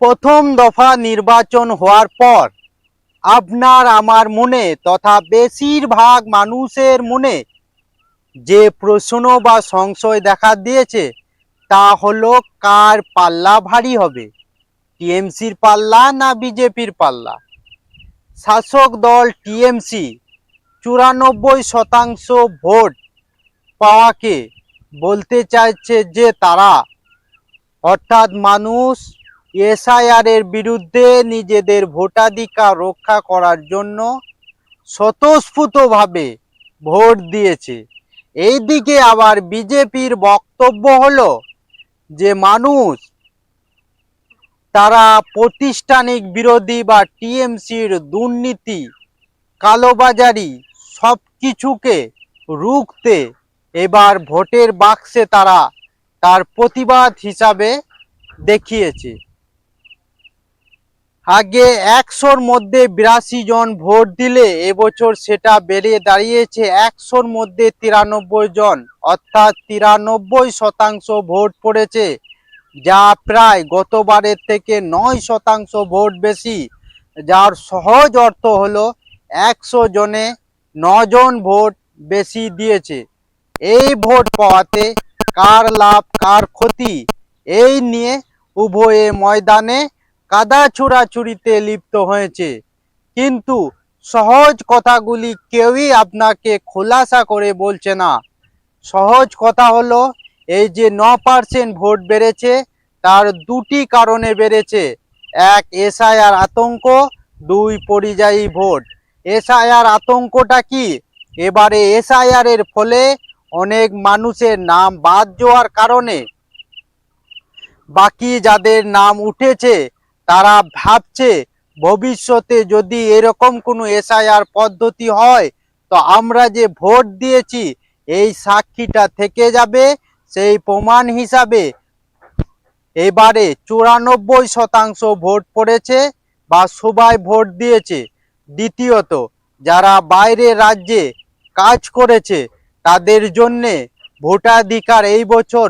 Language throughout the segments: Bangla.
প্রথম দফা নির্বাচন হওয়ার পর আপনার আমার মনে তথা বেশিরভাগ মানুষের মনে যে প্রশ্ন বা সংশয় দেখা দিয়েছে তা হলো কার পাল্লা ভারী হবে, টিএমসির পাল্লা না বিজেপির পাল্লা। শাসক দল টিএমসি 94% ভোট পাওয়াকে বলতে চাইছে যে তারা, অর্থাৎ মানুষ এসআইআর বিরুদ্ধে নিজেদের ভোটাধিকার রক্ষা করার জন্য স্বতঃস্ফূর্তভাবে ভোট দিয়েছে। এইদিকে আবার বিজেপির বক্তব্য হলো যে মানুষ তারা প্রাতিষ্ঠানিক বিরোধী বা টিএমসির দুর্নীতি, কালোবাজারি সব কিছুকে রুখতে এবার ভোটের বাক্সে তারা তার প্রতিবাদ হিসাবে দেখিয়েছে। আগে 100-র মধ্যে 82 জন ভোট দিলে এবছর সেটা বেড়ে দাঁড়িয়েছে 100-র মধ্যে 93 জন, অর্থাৎ 93% ভোট পড়েছে, যা প্রায় গতবারের থেকে 9% ভোট বেশি। যার সহজ অর্থ হলো 100 জনে 9 জন ভোট বেশি দিয়েছে। এই ভোট পাওয়াতে কার লাভ কার ক্ষতি, এই নিয়ে উভয়ে ময়দানে কাদা ছোড়াছুড়িতে লিপ্ত হয়েছে, কিন্তু সহজ কথাগুলি কেউই আপনাকে খোলাসা করে বলছে না। সহজ কথা হলো এই যে 9% ভোট বেড়েছে তার দুটি কারণে বেড়েছে। এক, এসআইআর আতঙ্ক, দুই, পরিযায়ী ভোট। এসআইআর আতঙ্কটা কি? এবারে এসআইআর এর ফলে অনেক মানুষের নাম বাদ যাওয়ার কারণে বাকি যাদের নাম উঠেছে তারা ভাবছে ভবিষ্যতে যদি এরকম কোনো এসআইআর পদ্ধতি হয় তো আমরা যে ভোট দিয়েছি এই সাক্ষীটা থেকে যাবে, সেই প্রমাণ হিসাবে এবারে 94% ভোট পড়েছে বা সবাই ভোট দিয়েছে। দ্বিতীয়ত, যারা বাইরে রাজ্যে কাজ করেছে তাদের জন্যে ভোটাধিকার এই বছর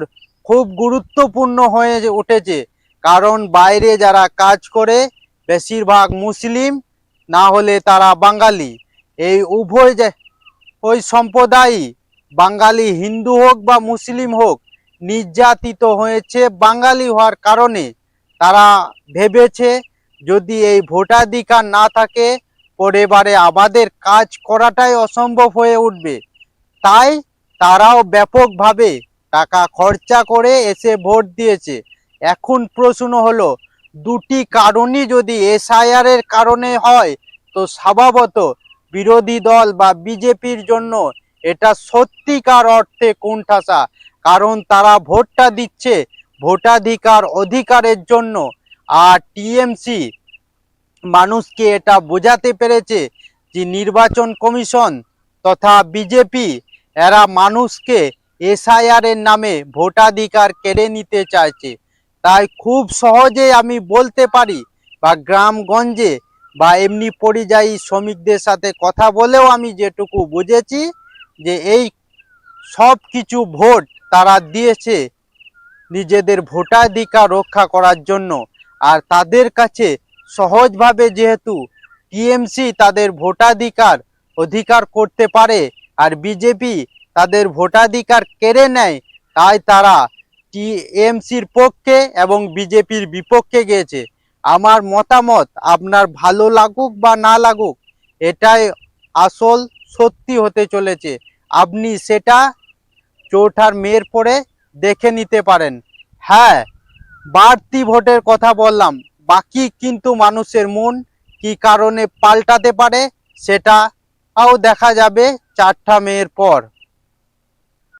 খুব গুরুত্বপূর্ণ হয়ে উঠেছে, কারণ বাইরে যারা কাজ করে বেশিরভাগ মুসলিম, না হলে তারা বাঙালি। এই উভয় ওই সম্প্রদায়, বাঙালি হিন্দু হোক বা মুসলিম হোক, নির্যাতিত হয়েছে বাঙালি হওয়ার কারণে। তারা ভেবেছে যদি এই ভোটাধিকার না থাকে পরেবারে আমাদের কাজ করাটাই অসম্ভব হয়ে উঠবে, তাই তারাও ব্যাপকভাবে টাকা খরচা করে এসে ভোট দিয়েছে। এখন প্রশ্ন হলো, দুটি কারণই যদি এসআইআর এর কারণে হয় তো স্বভাবত বিরোধী দল বা বিজেপির জন্য এটা সত্যিকার অর্থে কোণঠাসা, কারণ তারা ভোটটা দিচ্ছে ভোটাধিকার অধিকারের জন্য। আর টিএমসি মানুষকে এটা বোঝাতে পেরেছে যে নির্বাচন কমিশন তথা বিজেপি এরা মানুষকে এসআইআর এর নামে ভোটাধিকার কেড়ে নিতে চাইছে। তাই খুব সহজে আমি বলতে পারি, বা গ্রামগঞ্জে বা এমনি পরিযায়ী শ্রমিকদের সাথে কথা বলেও আমি যেটুকু বুঝেছি যে এই সব কিছু ভোট তারা দিয়েছে নিজেদের ভোটাধিকার রক্ষা করার জন্য। আর তাদের কাছে সহজভাবে যেহেতু টিএমসি তাদের অধিকার করতে পারে আর বিজেপি তাদের ভোটাধিকার কেড়ে নেয়, তাই তারা টিএমসির পক্ষে এবং বিজেপির বিপক্ষে গিয়েছে। আমার মতামত আপনার ভালো লাগুক বা না লাগুক, এটাই আসল সত্যি হতে চলেছে। আপনি সেটা 4 মের পরে দেখে নিতে পারেন। হ্যাঁ, বাড়তি ভোটের কথা বললাম, বাকি কিন্তু মানুষের মন কি কারণে পাল্টাতে পারে সেটাও দেখা যাবে 4 মের পর।